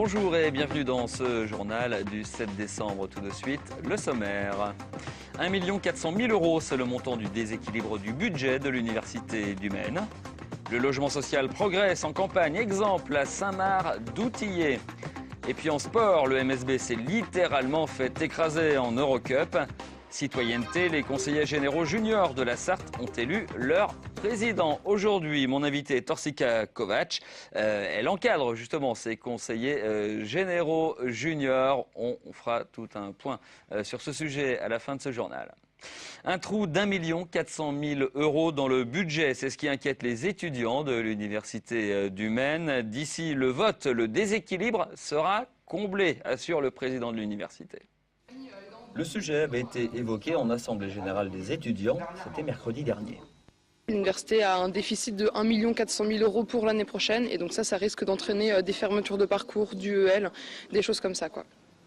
Bonjour et bienvenue dans ce journal du 7 décembre. Tout de suite, le sommaire. 1 400 000 €, c'est le montant du déséquilibre du budget de l'Université du Maine. Le logement social progresse en campagne, exemple à Saint-Marc-d'Outillet. Et puis en sport, le MSB s'est littéralement fait écraser en Eurocup. Citoyenneté, les conseillers généraux juniors de la Sarthe ont élu leur président. Aujourd'hui, mon invité Torsika Kovač, elle encadre justement ces conseillers généraux juniors. On fera tout un point sur ce sujet à la fin de ce journal. Un trou d'1 400 000 € dans le budget, c'est ce qui inquiète les étudiants de l'Université du Maine. D'ici le vote, le déséquilibre sera comblé, assure le président de l'université. Le sujet avait été évoqué en Assemblée générale des étudiants, c'était mercredi dernier. L'université a un déficit de 1 400 000 € pour l'année prochaine et donc ça risque d'entraîner des fermetures de parcours, d'UEL, des choses comme ça, quoi.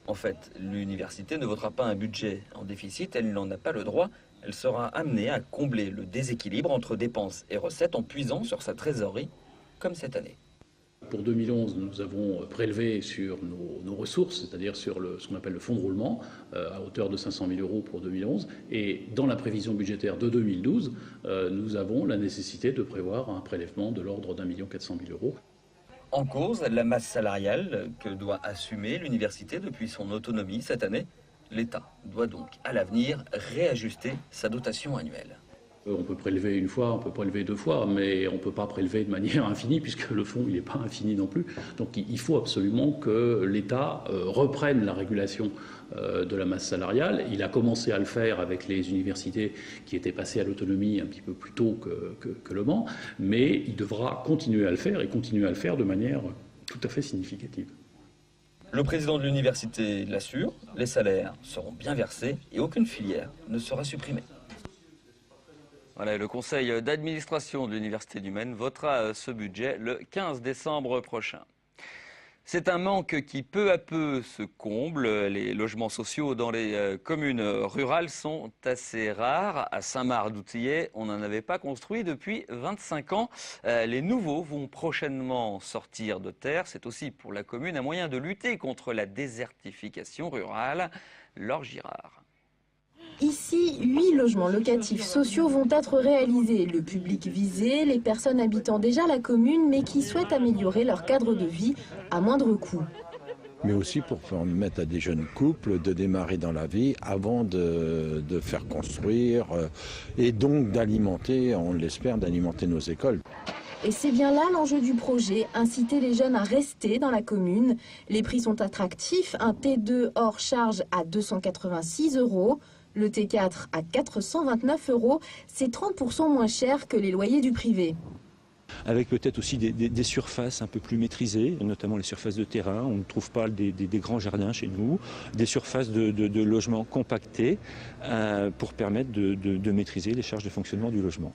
En fait, l'université ne votera pas un budget en déficit, elle n'en a pas le droit. Elle sera amenée à combler le déséquilibre entre dépenses et recettes en puisant sur sa trésorerie, comme cette année. Pour 2011, nous avons prélevé sur nos ressources, c'est-à-dire sur ce qu'on appelle le fonds de roulement, à hauteur de 500 000 € pour 2011. Et dans la prévision budgétaire de 2012, nous avons la nécessité de prévoir un prélèvement de l'ordre d'1 400 000 €. En cause, la masse salariale que doit assumer l'université depuis son autonomie cette année. L'État doit donc, à l'avenir, réajuster sa dotation annuelle. On peut prélever une fois, on peut prélever deux fois, mais on ne peut pas prélever de manière infinie puisque le fonds n'est pas infini non plus. Donc il faut absolument que l'État reprenne la régulation de la masse salariale. Il a commencé à le faire avec les universités qui étaient passées à l'autonomie un petit peu plus tôt que Le Mans, mais il devra continuer à le faire et continuer à le faire de manière tout à fait significative. Le président de l'université l'assure, les salaires seront bien versés et aucune filière ne sera supprimée. Voilà, le conseil d'administration de l'Université du Maine votera ce budget le 15 décembre prochain. C'est un manque qui peu à peu se comble. Les logements sociaux dans les communes rurales sont assez rares. À Saint-Marc-d'Outillet, on n'en avait pas construit depuis 25 ans. Les nouveaux vont prochainement sortir de terre. C'est aussi pour la commune un moyen de lutter contre la désertification rurale. Laure Girard. Ici, 8 logements locatifs sociaux vont être réalisés. Le public visé, les personnes habitant déjà la commune mais qui souhaitent améliorer leur cadre de vie à moindre coût. Mais aussi pour permettre à des jeunes couples de démarrer dans la vie avant de faire construire et donc d'alimenter, on l'espère, d'alimenter nos écoles. Et c'est bien là l'enjeu du projet, inciter les jeunes à rester dans la commune. Les prix sont attractifs, un T2 hors charge à 286 €. Le T4 à 429 €, c'est 30% moins cher que les loyers du privé. Avec peut-être aussi des surfaces un peu plus maîtrisées, notamment les surfaces de terrain. On ne trouve pas des grands jardins chez nous, des surfaces de logements compactés pour permettre de maîtriser les charges de fonctionnement du logement.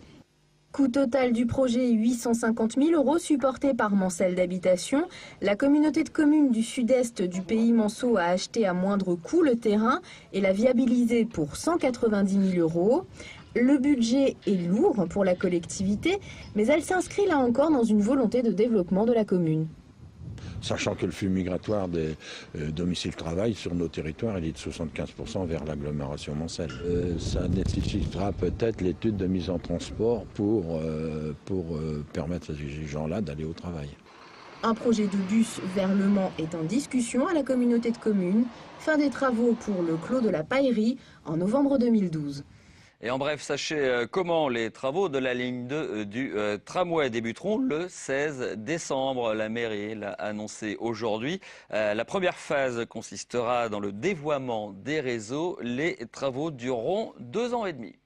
Coût total du projet 850 000 € supporté par Mancel d'habitation. La communauté de communes du sud-est du pays Manceau a acheté à moindre coût le terrain et l'a viabilisé pour 190 000 €. Le budget est lourd pour la collectivité, mais elle s'inscrit là encore dans une volonté de développement de la commune. Sachant que le flux migratoire des domiciles-travail sur nos territoires il est de 75% vers l'agglomération Mancel. Ça nécessitera peut-être l'étude de mise en transport pour permettre à ces gens-là d'aller au travail. Un projet de bus vers Le Mans est en discussion à la communauté de communes. Fin des travaux pour le clos de la Paillerie en novembre 2012. Et en bref, sachez comment les travaux de la ligne 2 du tramway débuteront le 16 décembre. La mairie l'a annoncé aujourd'hui. La première phase consistera dans le dévoiement des réseaux. Les travaux dureront 2 ans et demi.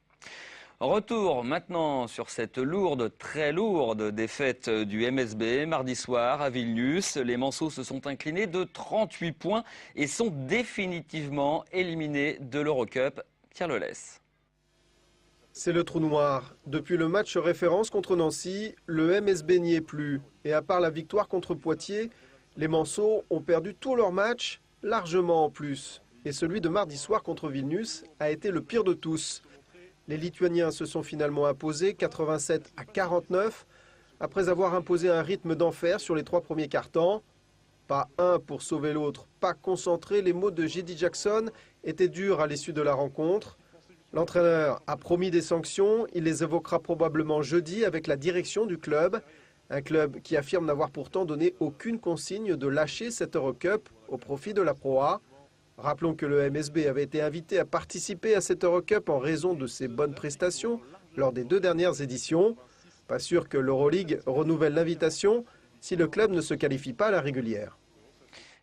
Retour maintenant sur cette lourde, très lourde défaite du MSB. Mardi soir à Vilnius, les Manceaux se sont inclinés de 38 points et sont définitivement éliminés de l'Eurocup. Pierre Lelès. C'est le trou noir. Depuis le match référence contre Nancy, le MSB n'y est plus. Et à part la victoire contre Poitiers, les Manceaux ont perdu tous leurs matchs, largement en plus. Et celui de mardi soir contre Vilnius a été le pire de tous. Les Lituaniens se sont finalement imposés 87 à 49, après avoir imposé un rythme d'enfer sur les 3 premiers quart-temps. Pas un pour sauver l'autre, pas concentré, les mots de J.D. Jackson étaient durs à l'issue de la rencontre. L'entraîneur a promis des sanctions, il les évoquera probablement jeudi avec la direction du club. Un club qui affirme n'avoir pourtant donné aucune consigne de lâcher cette Eurocup au profit de la Pro A. Rappelons que le MSB avait été invité à participer à cette Eurocup en raison de ses bonnes prestations lors des 2 dernières éditions. Pas sûr que l'Euroleague renouvelle l'invitation si le club ne se qualifie pas à la régulière.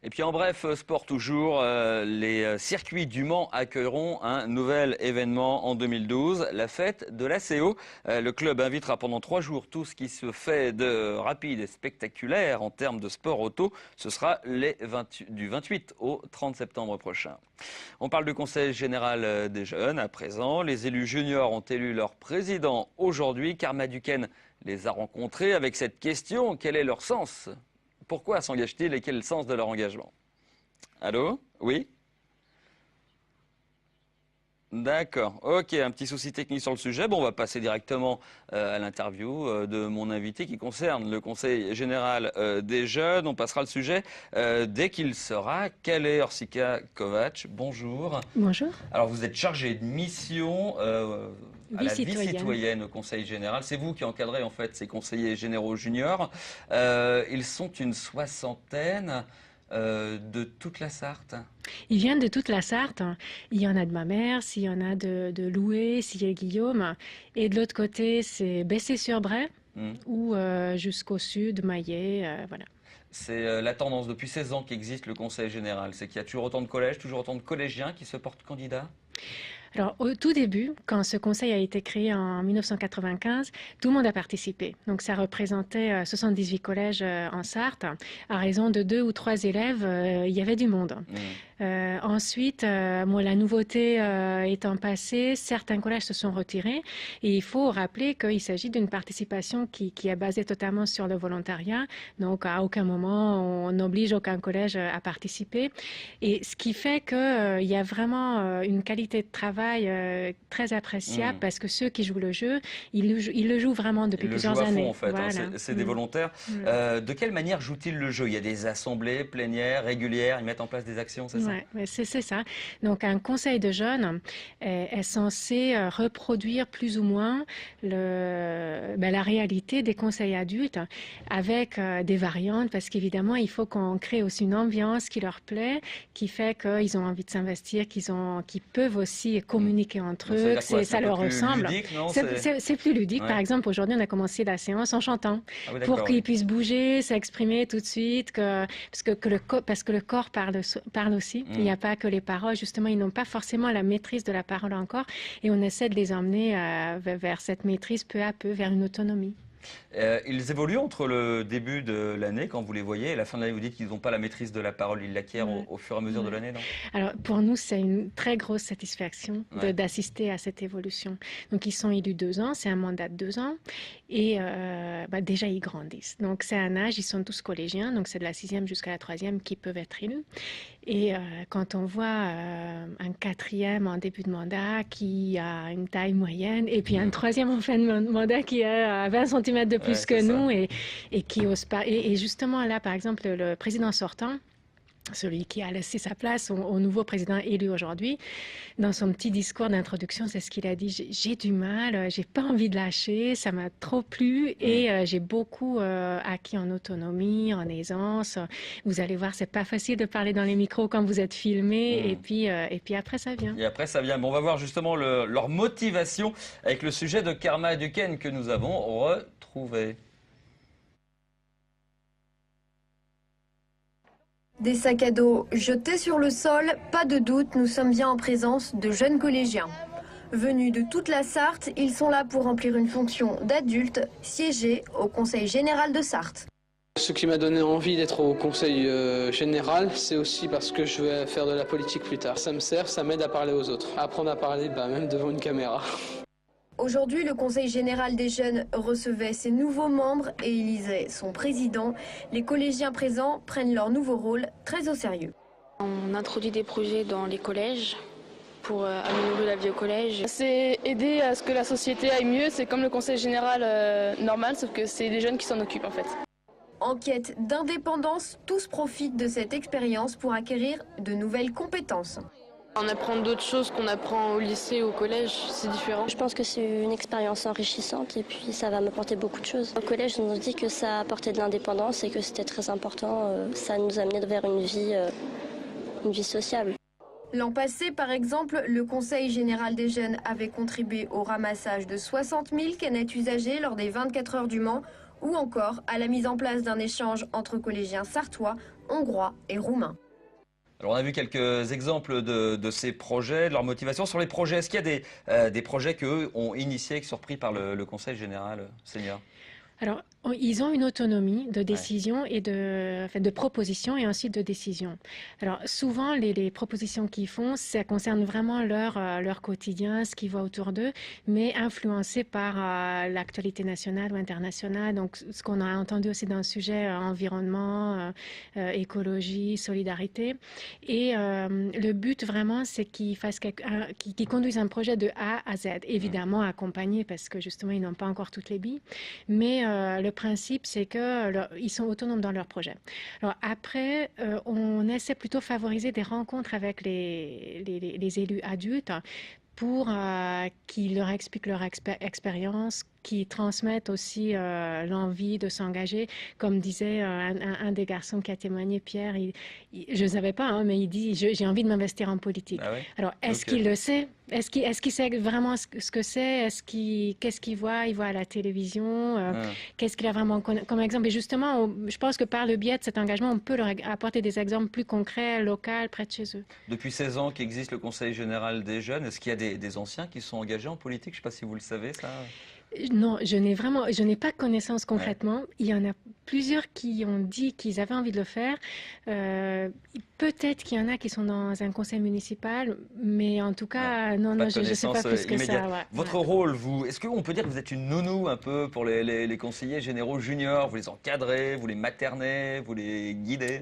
Et puis en bref, sport toujours, les circuits du Mans accueilleront un nouvel événement en 2012, la fête de l'ACO. Le club invitera pendant 3 jours tout ce qui se fait de rapide et spectaculaire en termes de sport auto. Ce sera du 28 au 30 septembre prochain. On parle du Conseil général des jeunes à présent. Les élus juniors ont élu leur président aujourd'hui. Karma Duquesne les a rencontrés avec cette question, quel est leur sens ? Pourquoi s'engagent-ils et quel est le sens de leur engagement? Allô? Oui? D'accord, ok, un petit souci technique sur le sujet. Bon, on va passer directement à l'interview de mon invité qui concerne le Conseil général des jeunes. On passera le sujet dès qu'il sera. Quelle est Orsika Kovač? Bonjour. Bonjour. Alors, vous êtes chargé de mission à la vie citoyenne au Conseil général. C'est vous qui encadrez en fait ces conseillers généraux juniors. Ils sont une 60aine de toute la Sarthe. Ils viennent de toute la Sarthe. Il y en a de Mamers, il y en a de Loué, s'il y a Guillaume. Et de l'autre côté, c'est Bessé-sur-Bray ou jusqu'au sud, Maillet, voilà. C'est la tendance depuis 16 ans qu'existe le Conseil général. C'est qu'il y a toujours autant de collèges, toujours autant de collégiens qui se portent candidats. Alors, au tout début, quand ce conseil a été créé en 1995, tout le monde a participé. Donc, ça représentait 78 collèges en Sarthe. À raison de 2 ou 3 élèves, il y avait du monde. Ensuite, la nouveauté étant passée, certains collèges se sont retirés. Et il faut rappeler qu'il s'agit d'une participation qui est basée totalement sur le volontariat. Donc, à aucun moment, on n'oblige aucun collège à participer. Et ce qui fait qu'il y a vraiment une qualité de travail très appréciable parce que ceux qui jouent le jeu, ils le jouent vraiment depuis plusieurs années. Fond, en fait, voilà. C'est des volontaires. De quelle manière jouent-ils le jeu? Il y a des assemblées plénières, régulières, ils mettent en place des actions, c'est ça? Oui, c'est ça. Donc un conseil de jeunes est censé reproduire plus ou moins la réalité des conseils adultes avec des variantes parce qu'évidemment, il faut qu'on crée aussi une ambiance qui leur plaît, qui fait qu'ils ont envie de s'investir, qu'ils peuvent aussi communiquer entre eux, que ça leur ressemble. C'est plus ludique. Ouais. Par exemple, aujourd'hui, on a commencé la séance en chantant pour qu'ils puissent bouger, s'exprimer tout de suite, parce que le corps parle aussi. Il n'y a pas que les paroles. Justement, ils n'ont pas forcément la maîtrise de la parole encore. Et on essaie de les emmener vers cette maîtrise peu à peu, vers une autonomie. Ils évoluent entre le début de l'année, quand vous les voyez, et la fin de l'année, vous dites qu'ils n'ont pas la maîtrise de la parole, ils l'acquièrent au fur et à mesure de l'année, non? Alors, pour nous, c'est une très grosse satisfaction d'assister à cette évolution. Donc, ils sont élus 2 ans, c'est un mandat de 2 ans, et déjà, ils grandissent. Donc, c'est un âge, ils sont tous collégiens, donc c'est de la 6e jusqu'à la 3e qui peuvent être élus. Et quand on voit un 4e en début de mandat qui a une taille moyenne, et puis un 3e en fin de mandat qui a 20 cm de plus que nous et qui ose pas. Et justement là, par exemple, le président sortant, celui qui a laissé sa place au nouveau président élu aujourd'hui, dans son petit discours d'introduction, c'est ce qu'il a dit. J'ai du mal, j'ai pas envie de lâcher, ça m'a trop plu et j'ai beaucoup acquis en autonomie, en aisance. Vous allez voir, c'est pas facile de parler dans les micros quand vous êtes filmé et puis après ça vient. Et après ça vient. Bon, on va voir justement leur motivation avec le sujet de Karma Duquesne que nous avons retrouvé. Des sacs à dos jetés sur le sol, pas de doute, nous sommes bien en présence de jeunes collégiens. Venus de toute la Sarthe, ils sont là pour remplir une fonction d'adultes, siéger au Conseil général de Sarthe. Ce qui m'a donné envie d'être au Conseil général, c'est aussi parce que je vais faire de la politique plus tard. Ça me sert, ça m'aide à parler aux autres. Apprendre à parler, même devant une caméra. Aujourd'hui, le Conseil général des jeunes recevait ses nouveaux membres et élisait son président. Les collégiens présents prennent leur nouveau rôle très au sérieux. On introduit des projets dans les collèges pour améliorer la vie au collège. C'est aider à ce que la société aille mieux. C'est comme le Conseil général normal, sauf que c'est les jeunes qui s'en occupent en fait. En quête d'indépendance, tous profitent de cette expérience pour acquérir de nouvelles compétences. On apprend d'autres choses qu'on apprend au lycée ou au collège, c'est différent. Je pense que c'est une expérience enrichissante et puis ça va m'apporter beaucoup de choses. Au collège, on nous dit que ça apportait de l'indépendance et que c'était très important. Ça nous amenait vers une vie sociable. L'an passé, par exemple, le Conseil général des jeunes avait contribué au ramassage de 60 000 canettes usagées lors des 24 heures du Mans ou encore à la mise en place d'un échange entre collégiens sartois, hongrois et roumains. Alors on a vu quelques exemples de ces projets, de leur motivation. Sur les projets, est-ce qu'il y a des projets qu'eux ont initiés, qui sont repris par le Conseil général senior? Alors, ils ont une autonomie de décision et de proposition et ensuite de décision. Alors, souvent, les propositions qu'ils font, ça concerne vraiment leur quotidien, ce qu'ils voient autour d'eux, mais influencé par l'actualité nationale ou internationale. Donc, ce qu'on a entendu aussi dans le sujet environnement, écologie, solidarité. Et le but, vraiment, c'est qu'ils conduisent un projet de A à Z. Évidemment, accompagné parce que, justement, ils n'ont pas encore toutes les billes. Mais le principe, c'est qu'ils sont autonomes dans leur projet. Alors après, on essaie plutôt de favoriser des rencontres avec les élus adultes pour qu'ils leur expliquent leur expérience, qui transmettent aussi l'envie de s'engager. Comme disait un des garçons qui a témoigné, Pierre, je ne savais pas, hein, mais il dit « j'ai envie de m'investir en politique Ah ouais. ». Alors, est-ce qu'il le sait? Est-ce qu'il sait vraiment ce que c'est? Qu'est-ce qu'il voit? Il voit à la télévision? Qu'est-ce qu'il a vraiment comme exemple? Et justement, je pense que par le biais de cet engagement, on peut leur apporter des exemples plus concrets, locaux, près de chez eux. Depuis 16 ans qu'existe le Conseil général des jeunes, est-ce qu'il y a des anciens qui sont engagés en politique? Je ne sais pas si vous le savez, ça. Non, je n'ai pas connaissance concrètement. Il y en a plusieurs qui ont dit qu'ils avaient envie de le faire. Peut-être qu'il y en a qui sont dans un conseil municipal, mais en tout cas, non, je ne sais pas plus que ça. Ouais. Votre rôle, vous, est-ce qu'on peut dire que vous êtes une nounou un peu pour les conseillers généraux juniors? Vous les encadrez, vous les maternez, vous les guidez?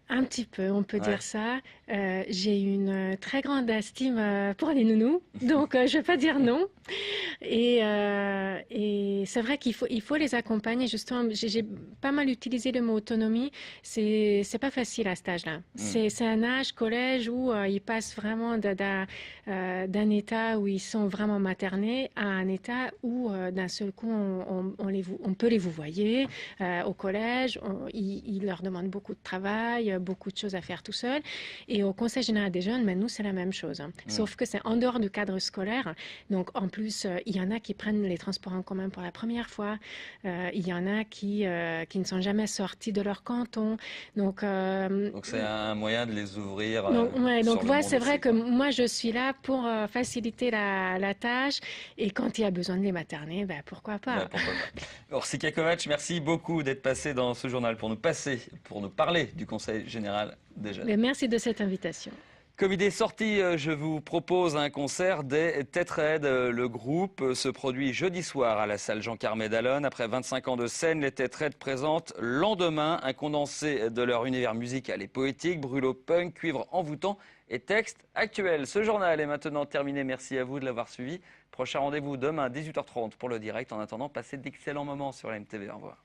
Un petit peu, on peut dire ça. J'ai une très grande estime pour les nounous, donc je ne vais pas dire non. Et c'est vrai qu'il faut les accompagner. Justement, j'ai pas mal utilisé le mot autonomie. C'est pas facile à cet âge-là. C'est un âge collège où ils passent vraiment d'un état où ils sont vraiment maternés à un état où d'un seul coup on peut les vouvoyer au collège. Ils leur demandent beaucoup de travail, beaucoup de choses à faire tout seul. Et au Conseil général des jeunes, mais nous, c'est la même chose. Sauf que c'est en dehors du cadre scolaire. Donc, en plus, il y en a qui prennent les transports en commun pour la première fois. Il y en a qui ne sont jamais sortis de leur canton. Donc c'est un moyen de les ouvrir. Donc c'est vrai que moi, je suis là pour faciliter la tâche. Et quand il y a besoin de les materner, pourquoi pas. Orsika Kovač, merci beaucoup d'être passé dans ce journal pour nous parler du Conseil général des jeunes. Merci de cette invitation. Comme idée sortie, je vous propose un concert des Tetraed. Le groupe se produit jeudi soir à la salle Jean Carmet d'Allonne. Après 25 ans de scène, les Tetraed présentent Lendemain, un condensé de leur univers musical et poétique, brûlot punk, cuivre envoûtant et texte actuel. Ce journal est maintenant terminé. Merci à vous de l'avoir suivi. Prochain rendez-vous demain à 18h30 pour le direct. En attendant, passez d'excellents moments sur la MTV. Au revoir.